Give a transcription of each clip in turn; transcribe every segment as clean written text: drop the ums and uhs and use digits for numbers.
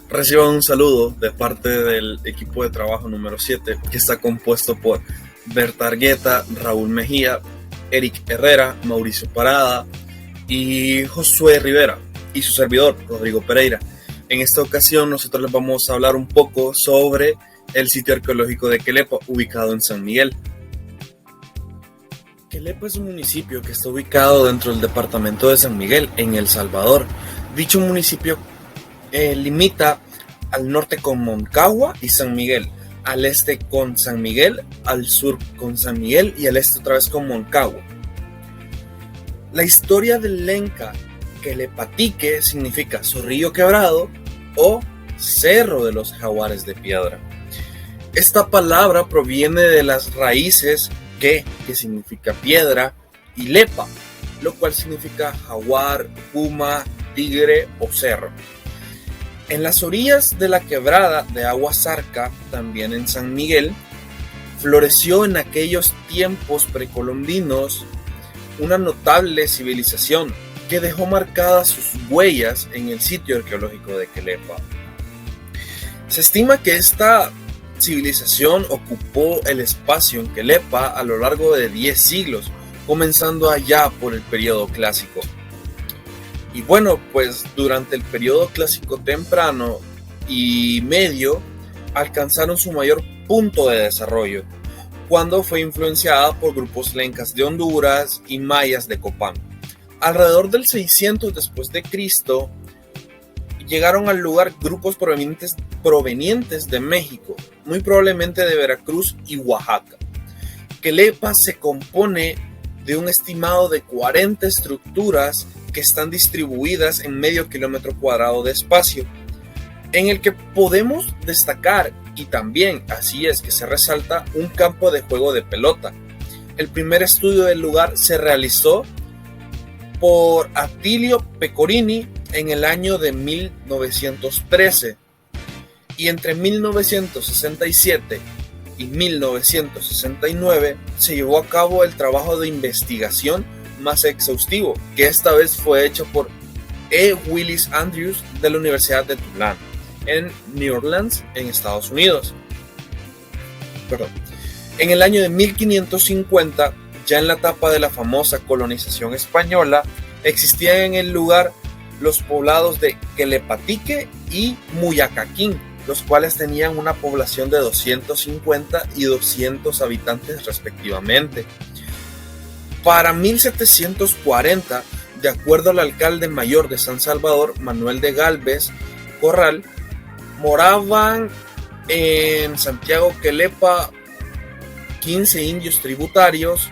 Reciban un saludo de parte del equipo de trabajo número 7, que está compuesto por Berta Argueta, Raúl Mejía, Eric Herrera, Mauricio Parada y Josué Rivera, y su servidor, Rodrigo Pereira. En esta ocasión nosotros les vamos a hablar un poco sobre el sitio arqueológico de Quelepa, ubicado en San Miguel. Quelepa es un municipio que está ubicado dentro del departamento de San Miguel, en El Salvador. Dicho municipio limita al norte con Moncagua y San Miguel, al este con San Miguel, al sur con San Miguel y al este otra vez con Moncagua. La historia del lenca Quelepatique significa zorrillo quebrado o cerro de los jaguares de piedra. Esta palabra proviene de las raíces que significa piedra, y lepa, lo cual significa jaguar, puma, tigre o cerro. En las orillas de la quebrada de Agua Zarca, también en San Miguel, floreció en aquellos tiempos precolombinos una notable civilización que dejó marcadas sus huellas en el sitio arqueológico de Quelepa. Se estima que esta civilización ocupó el espacio en Quelepa a lo largo de 10 siglos, comenzando allá por el periodo clásico. Y bueno, pues durante el periodo clásico temprano y medio alcanzaron su mayor punto de desarrollo, cuando fue influenciada por grupos lencas de Honduras y mayas de Copán. Alrededor del 600 después de Cristo llegaron al lugar grupos provenientes de México, muy probablemente de Veracruz y Oaxaca. Quelepa se compone de un estimado de 40 estructuras que están distribuidas en medio kilómetro cuadrado de espacio, en el que podemos destacar, y también así es que se resalta, un campo de juego de pelota. El primer estudio del lugar se realizó por Attilio Pecorini en el año de 1913, y entre 1967 y 1969 se llevó a cabo el trabajo de investigación más exhaustivo, que esta vez fue hecho por E. Willis Andrews de la Universidad de Tulane, en New Orleans, en Estados Unidos. En el año de 1550, ya en la etapa de la famosa colonización española, existían en el lugar los poblados de Quelepatique y Muyacaquín, los cuales tenían una población de 250 y 200 habitantes respectivamente. Para 1740, de acuerdo al alcalde mayor de San Salvador, Manuel de Gálvez Corral, moraban en Santiago Quelepa 15 indios tributarios,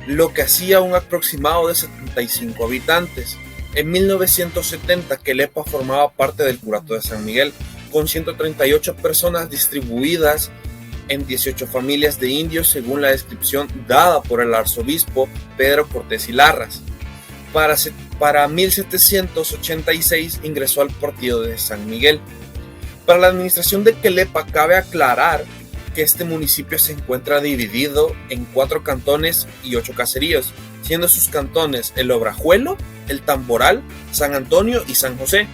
lo que hacía un aproximado de 75 habitantes. En 1970, Quelepa formaba parte del curato de San Miguel, con 138 personas distribuidas en 18 familias de indios, según la descripción dada por el arzobispo Pedro Cortés y Larraz. Para 1786 ingresó al partido de San Miguel. Para la administración de Quelepa cabe aclarar que este municipio se encuentra dividido en 4 cantones y 8 caseríos, siendo sus cantones el Obrajuelo, el Tamboral, San Antonio y San José.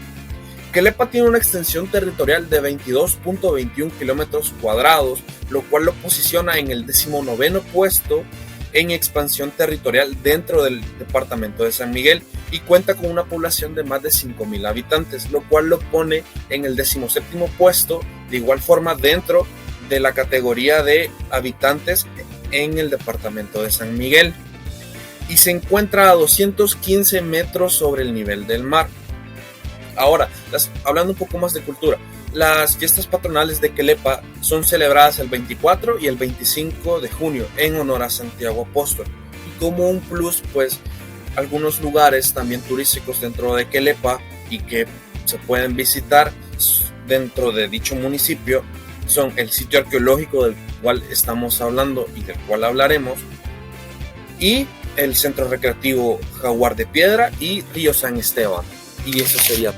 Quelepa tiene una extensión territorial de 22.21 kilómetros cuadrados, lo cual lo posiciona en el 19º puesto en expansión territorial dentro del departamento de San Miguel, y cuenta con una población de más de 5,000 habitantes, lo cual lo pone en el 17º puesto, de igual forma dentro de la categoría de habitantes en el departamento de San Miguel, y se encuentra a 215 metros sobre el nivel del mar. Ahora, hablando un poco más de cultura, las fiestas patronales de Quelepa son celebradas el 24 y el 25 de junio en honor a Santiago Apóstol. Y como un plus, pues algunos lugares también turísticos dentro de Quelepa y que se pueden visitar dentro de dicho municipio son el sitio arqueológico del cual estamos hablando y del cual hablaremos, y el centro recreativo Jaguar de Piedra y Río San Esteban. Y eso sería.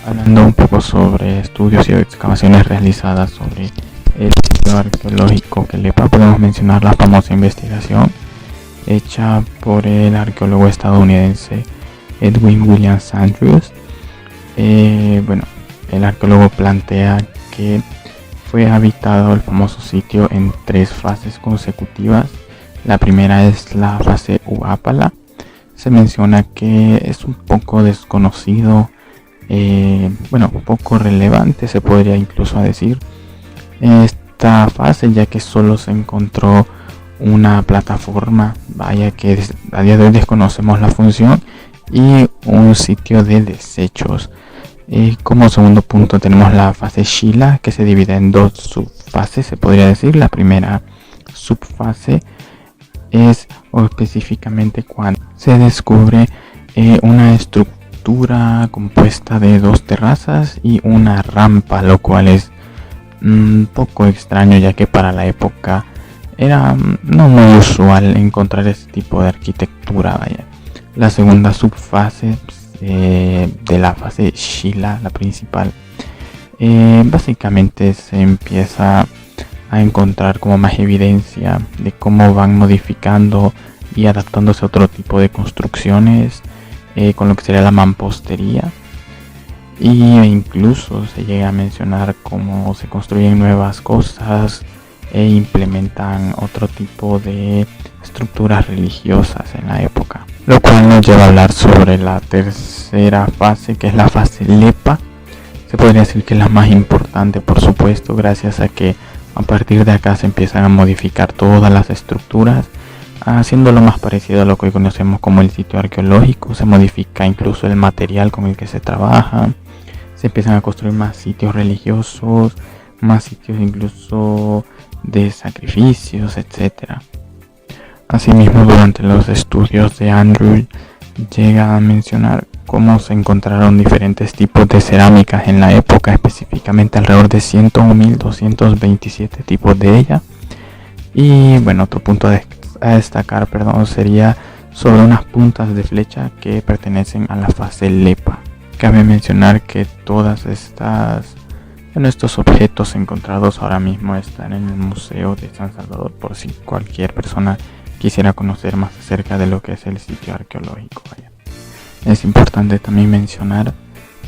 Hablando un poco sobre estudios y excavaciones realizadas sobre el sitio arqueológico Quelepa, podemos mencionar la famosa investigación hecha por el arqueólogo estadounidense Edwin Williams Andrews. el arqueólogo plantea que fue habitado el famoso sitio en 3 fases consecutivas. La primera es la fase Uápala. Se menciona que es un poco desconocido, poco relevante, se podría incluso decir esta fase, ya que solo se encontró una plataforma, que a día de hoy desconocemos la función, y un sitio de desechos. Como segundo punto tenemos la fase Shila, que se divide en 2 subfases, se podría decir. La primera subfase es específicamente cuando se descubre una estructura compuesta de 2 terrazas y una rampa, lo cual es un poco extraño, ya que para la época era no muy usual encontrar este tipo de arquitectura. La segunda subfase de la fase Shila, la principal, básicamente se empieza a encontrar como más evidencia de cómo van modificando y adaptándose a otro tipo de construcciones, con lo que sería la mampostería, y incluso se llega a mencionar cómo se construyen nuevas cosas e implementan otro tipo de estructuras religiosas en la época, lo cual nos lleva a hablar sobre la tercera fase, que es la fase Lepa. Se podría decir que es la más importante, por supuesto, gracias a que a partir de acá se empiezan a modificar todas las estructuras, haciéndolo más parecido a lo que hoy conocemos como el sitio arqueológico. Se modifica incluso el material con el que se trabaja, se empiezan a construir más sitios religiosos, más sitios incluso de sacrificios, etc. Asimismo, durante los estudios de Andrew llega a mencionar cómo se encontraron diferentes tipos de cerámicas en la época, específicamente alrededor de 101.227 tipos de ella. Y otro punto a destacar, sería sobre unas puntas de flecha que pertenecen a la fase Lepa. Cabe mencionar que todas estos objetos encontrados ahora mismo están en el Museo de San Salvador, por si cualquier persona quisiera conocer más acerca de lo que es el sitio arqueológico. Es importante también mencionar,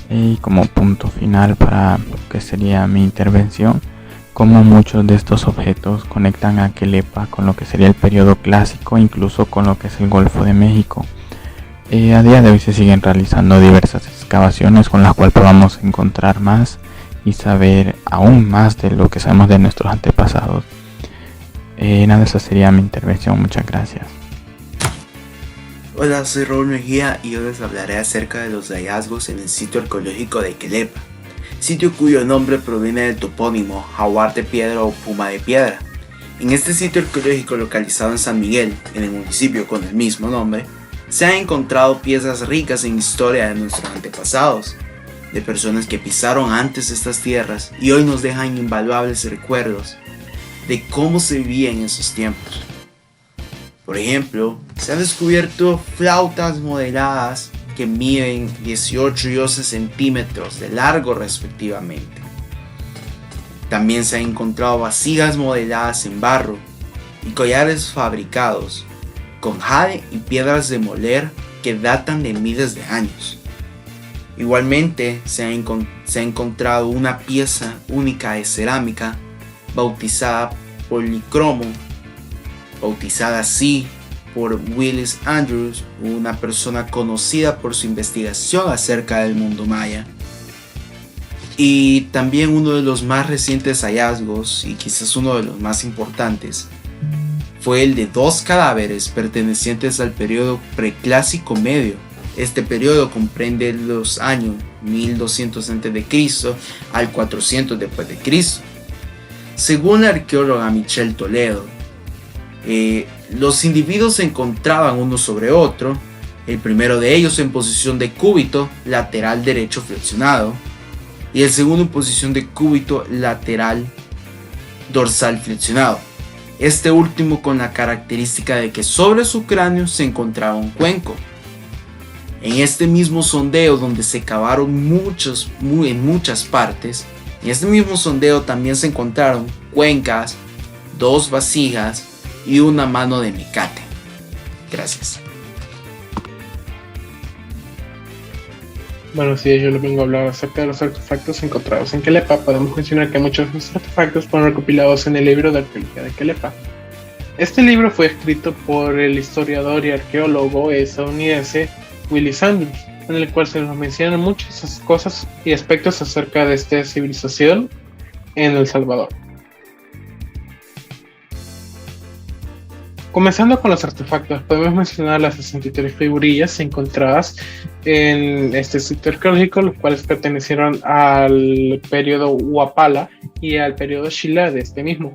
y como punto final para lo que sería mi intervención, cómo muchos de estos objetos conectan a Quelepa con lo que sería el periodo clásico, incluso con lo que es el Golfo de México. A día de hoy se siguen realizando diversas excavaciones con las cuales podamos encontrar más y saber aún más de lo que sabemos de nuestros antepasados. Esa sería mi intervención. Muchas gracias. Hola, soy Raúl Mejía y yo les hablaré acerca de los hallazgos en el sitio arqueológico de Quelepa, sitio cuyo nombre proviene del topónimo Jaguar de Piedra o Puma de Piedra. En este sitio arqueológico localizado en San Miguel, en el municipio con el mismo nombre, se han encontrado piezas ricas en historia de nuestros antepasados, de personas que pisaron antes estas tierras y hoy nos dejan invaluables recuerdos de cómo se vivía en esos tiempos. Por ejemplo, se han descubierto flautas modeladas que miden 18 y 11 centímetros de largo respectivamente. También se han encontrado vasijas modeladas en barro y collares fabricados con jade y piedras de moler que datan de miles de años. Igualmente se ha encontrado una pieza única de cerámica bautizada Policromo, bautizada así por Willis Andrews, una persona conocida por su investigación acerca del mundo maya. Y también uno de los más recientes hallazgos, y quizás uno de los más importantes, fue el de 2 cadáveres pertenecientes al periodo preclásico medio. Este periodo comprende los años 1200 a.C. al 400 d.C. Según la arqueóloga Michelle Toledo, los individuos se encontraban uno sobre otro, el primero de ellos en posición de cúbito lateral derecho flexionado y el segundo en posición de cúbito lateral dorsal flexionado. Este último con la característica de que sobre su cráneo se encontraba un cuenco. En este mismo sondeo donde se cavaron en muchas partes, en este mismo sondeo también se encontraron cuencas, 2 vasijas y una mano de mecate. Gracias. Bueno, si yo les vengo a hablar acerca de los artefactos encontrados en Quelepa, podemos mencionar que muchos de estos artefactos fueron recopilados en el libro de arqueología de Quelepa. Este libro fue escrito por el historiador y arqueólogo estadounidense Willis Andrews, en el cual se nos mencionan muchas cosas y aspectos acerca de esta civilización en El Salvador. Comenzando con los artefactos, podemos mencionar las 63 figurillas encontradas en este sitio arqueológico, los cuales pertenecieron al periodo Huapala y al periodo Xilá de este mismo,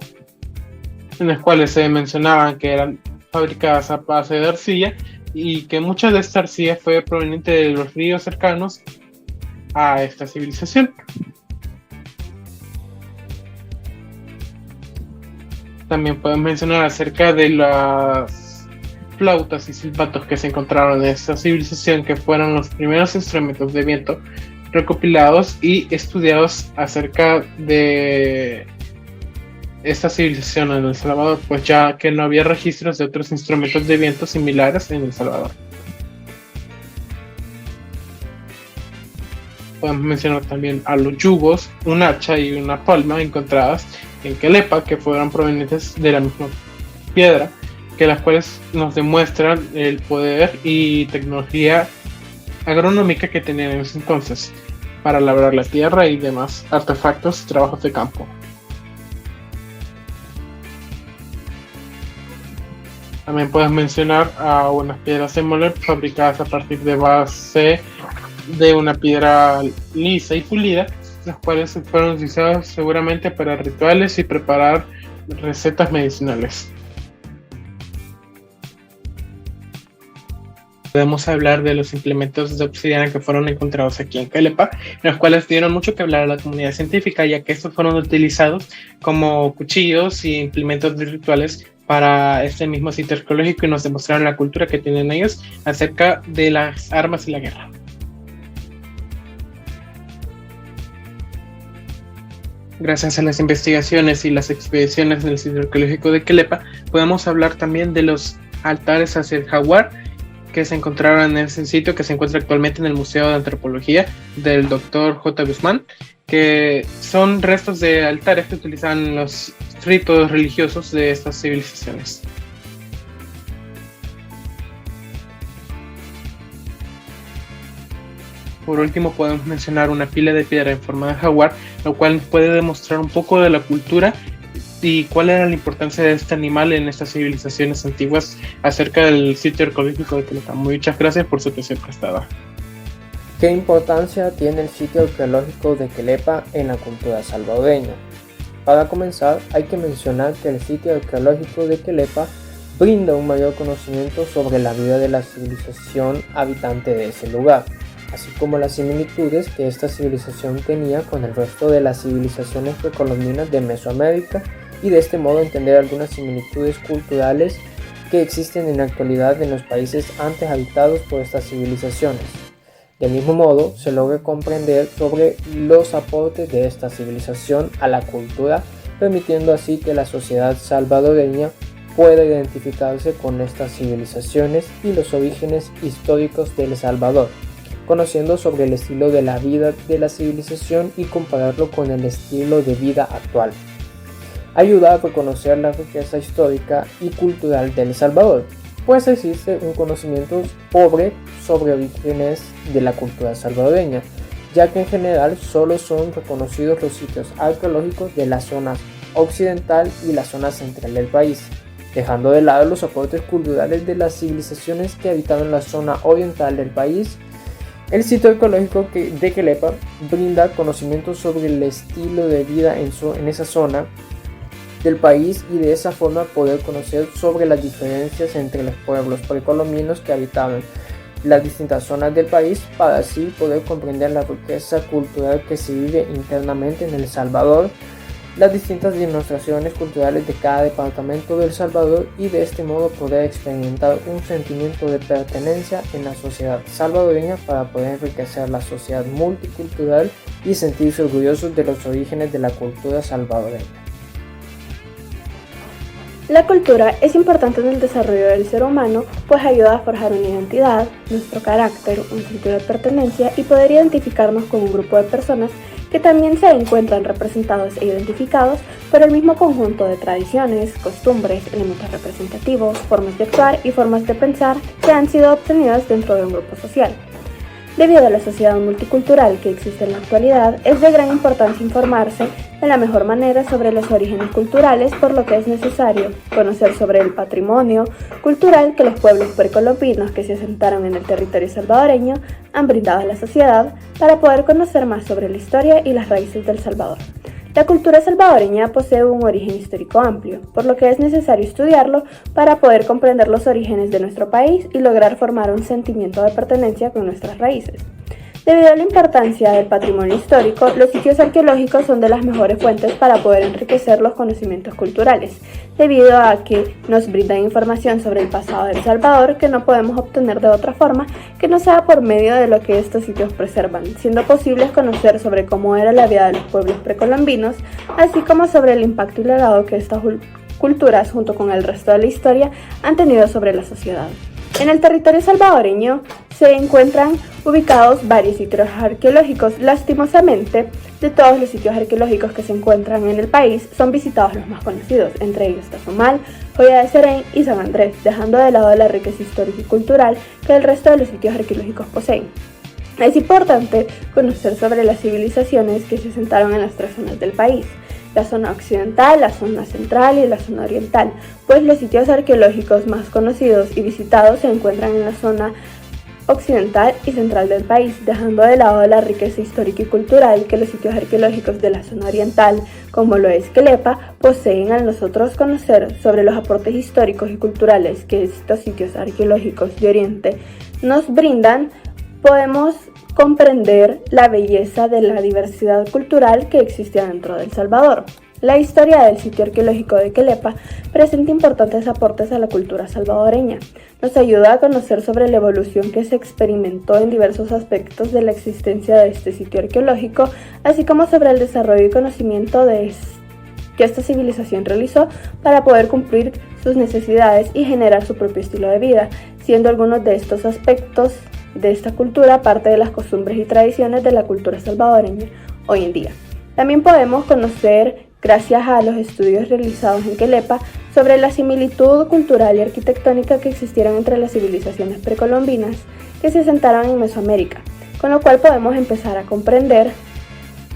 en los cuales se mencionaban que eran fabricadas a base de arcilla y que mucha de esta arcilla fue proveniente de los ríos cercanos a esta civilización. También podemos mencionar acerca de las flautas y silbatos que se encontraron en esta civilización, que fueron los primeros instrumentos de viento recopilados y estudiados acerca de esta civilización en El Salvador, pues ya que no había registros de otros instrumentos de viento similares en El Salvador. Podemos mencionar también a los yugos, un hacha y una palma encontradas en Quelepa, que fueron provenientes de la misma piedra, que las cuales nos demuestran el poder y tecnología agronómica que tenían en ese entonces para labrar la tierra y demás artefactos y trabajos de campo. También puedes mencionar a unas piedras de moler fabricadas a partir de base de una piedra lisa y pulida, las cuales fueron utilizadas seguramente para rituales y preparar recetas medicinales. Podemos hablar de los implementos de obsidiana que fueron encontrados aquí en Quelepa, los cuales dieron mucho que hablar a la comunidad científica, ya que estos fueron utilizados como cuchillos y implementos de rituales para este mismo sitio arqueológico y nos demostraron la cultura que tienen ellos acerca de las armas y la guerra. Gracias a las investigaciones y las expediciones del sitio arqueológico de Quelepa, podemos hablar también de los altares hacia el jaguar que se encontraron en ese sitio, que se encuentra actualmente en el Museo de Antropología del Dr. J. Guzmán, que son restos de altares que utilizaban los ritos religiosos de estas civilizaciones. Por último, podemos mencionar una pila de piedra en forma de jaguar, lo cual puede demostrar un poco de la cultura y cuál era la importancia de este animal en estas civilizaciones antiguas acerca del sitio arqueológico de Quelepa. Muchas gracias por su atención prestada. ¿Qué importancia tiene el sitio arqueológico de Quelepa en la cultura salvadoreña? Para comenzar, hay que mencionar que el sitio arqueológico de Quelepa brinda un mayor conocimiento sobre la vida de la civilización habitante de ese lugar, así como las similitudes que esta civilización tenía con el resto de las civilizaciones precolombinas de Mesoamérica y de este modo entender algunas similitudes culturales que existen en la actualidad en los países antes habitados por estas civilizaciones. Del mismo modo, se logra comprender sobre los aportes de esta civilización a la cultura, permitiendo así que la sociedad salvadoreña pueda identificarse con estas civilizaciones y los orígenes históricos de El Salvador, conociendo sobre el estilo de la vida de la civilización y compararlo con el estilo de vida actual. Ayuda a reconocer la riqueza histórica y cultural de El Salvador, pues existe un conocimiento pobre sobre orígenes de la cultura salvadoreña, ya que en general solo son reconocidos los sitios arqueológicos de la zona occidental y la zona central del país, dejando de lado los aportes culturales de las civilizaciones que habitaban la zona oriental del país. El sitio arqueológico de Quelepa brinda conocimientos sobre el estilo de vida en esa zona del país y de esa forma poder conocer sobre las diferencias entre los pueblos precolombinos que habitaban las distintas zonas del país, para así poder comprender la riqueza cultural que se vive internamente en El Salvador, las distintas demostraciones culturales de cada departamento de El Salvador y de este modo poder experimentar un sentimiento de pertenencia en la sociedad salvadoreña para poder enriquecer la sociedad multicultural y sentirse orgullosos de los orígenes de la cultura salvadoreña. La cultura es importante en el desarrollo del ser humano, pues ayuda a forjar una identidad, nuestro carácter, un sentido de pertenencia y poder identificarnos con un grupo de personas que también se encuentran representados e identificados por el mismo conjunto de tradiciones, costumbres, elementos representativos, formas de actuar y formas de pensar que han sido obtenidas dentro de un grupo social. Debido a la sociedad multicultural que existe en la actualidad, es de gran importancia informarse de la mejor manera sobre los orígenes culturales, por lo que es necesario conocer sobre el patrimonio cultural que los pueblos precolombinos que se asentaron en el territorio salvadoreño han brindado a la sociedad para poder conocer más sobre la historia y las raíces del Salvador. La cultura salvadoreña posee un origen histórico amplio, por lo que es necesario estudiarlo para poder comprender los orígenes de nuestro país y lograr formar un sentimiento de pertenencia con nuestras raíces. Debido a la importancia del patrimonio histórico, los sitios arqueológicos son de las mejores fuentes para poder enriquecer los conocimientos culturales, debido a que nos brindan información sobre el pasado de El Salvador que no podemos obtener de otra forma que no sea por medio de lo que estos sitios preservan, siendo posible conocer sobre cómo era la vida de los pueblos precolombinos, así como sobre el impacto y legado que estas culturas, junto con el resto de la historia, han tenido sobre la sociedad. En el territorio salvadoreño se encuentran ubicados varios sitios arqueológicos. Lastimosamente, de todos los sitios arqueológicos que se encuentran en el país, son visitados los más conocidos, entre ellos Tazomal, Joya de Serén y San Andrés, dejando de lado la riqueza histórica y cultural que el resto de los sitios arqueológicos poseen. Es importante conocer sobre las civilizaciones que se asentaron en las tres zonas del país: la zona occidental, la zona central y la zona oriental, pues los sitios arqueológicos más conocidos y visitados se encuentran en la zona occidental y central del país, dejando de lado la riqueza histórica y cultural que los sitios arqueológicos de la zona oriental, como lo es Quelepa, poseen. Al nosotros conocer sobre los aportes históricos y culturales que estos sitios arqueológicos de Oriente nos brindan, podemos comprender la belleza de la diversidad cultural que existe dentro de El Salvador. La historia del sitio arqueológico de Quelepa presenta importantes aportes a la cultura salvadoreña. Nos ayuda a conocer sobre la evolución que se experimentó en diversos aspectos de la existencia de este sitio arqueológico, así como sobre el desarrollo y conocimiento que esta civilización realizó para poder cumplir sus necesidades y generar su propio estilo de vida, siendo algunos de estos aspectos de esta cultura parte de las costumbres y tradiciones de la cultura salvadoreña hoy en día. También podemos conocer, gracias a los estudios realizados en Quelepa, sobre la similitud cultural y arquitectónica que existieron entre las civilizaciones precolombinas que se asentaron en Mesoamérica, con lo cual podemos empezar a comprender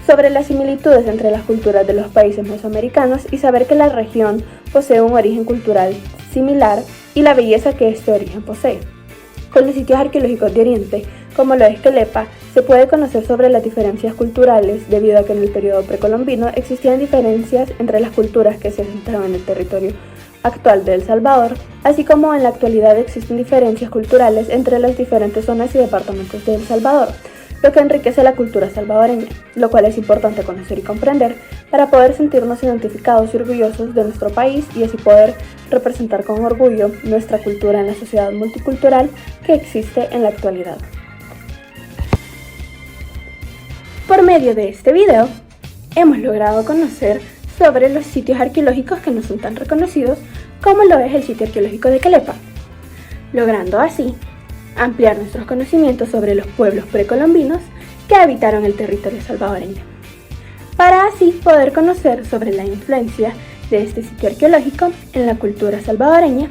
sobre las similitudes entre las culturas de los países mesoamericanos y saber que la región posee un origen cultural similar y la belleza que este origen posee. Con los sitios arqueológicos de Oriente, como lo es Quelepa, se puede conocer sobre las diferencias culturales, debido a que en el periodo precolombino existían diferencias entre las culturas que se asentaron en el territorio actual de El Salvador, así como en la actualidad existen diferencias culturales entre las diferentes zonas y departamentos de El Salvador, lo que enriquece la cultura salvadoreña, lo cual es importante conocer y comprender para poder sentirnos identificados y orgullosos de nuestro país y así poder representar con orgullo nuestra cultura en la sociedad multicultural que existe en la actualidad. Por medio de este video, hemos logrado conocer sobre los sitios arqueológicos que no son tan reconocidos como lo es el sitio arqueológico de Quelepa, logrando así ampliar nuestros conocimientos sobre los pueblos precolombinos que habitaron el territorio salvadoreño, para así poder conocer sobre la influencia de este sitio arqueológico en la cultura salvadoreña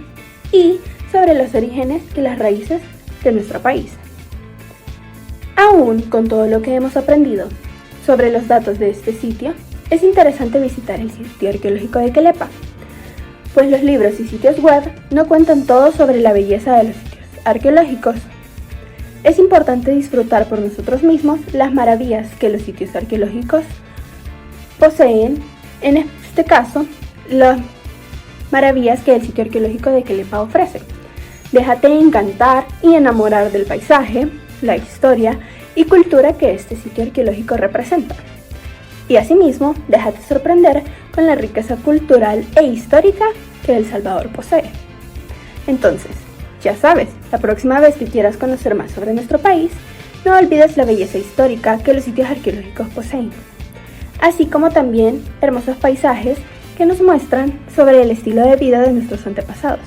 y sobre los orígenes y las raíces de nuestro país. Aún con todo lo que hemos aprendido sobre los datos de este sitio, es interesante visitar el sitio arqueológico de Quelepa, pues los libros y sitios web no cuentan todo sobre la belleza de los sitios arqueológicos. Es importante disfrutar por nosotros mismos las maravillas que los sitios arqueológicos poseen, en este caso, las maravillas que el sitio arqueológico de Quelepa ofrece. Déjate encantar y enamorar del paisaje, la historia y cultura que este sitio arqueológico representa. Y asimismo, déjate sorprender con la riqueza cultural e histórica que El Salvador posee. Entonces, ya sabes, la próxima vez que quieras conocer más sobre nuestro país, no olvides la belleza histórica que los sitios arqueológicos poseen, así como también hermosos paisajes que nos muestran sobre el estilo de vida de nuestros antepasados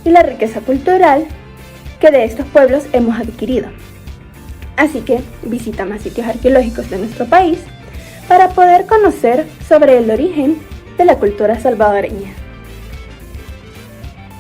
y la riqueza cultural que de estos pueblos hemos adquirido. Así que visita más sitios arqueológicos de nuestro país para poder conocer sobre el origen de la cultura salvadoreña.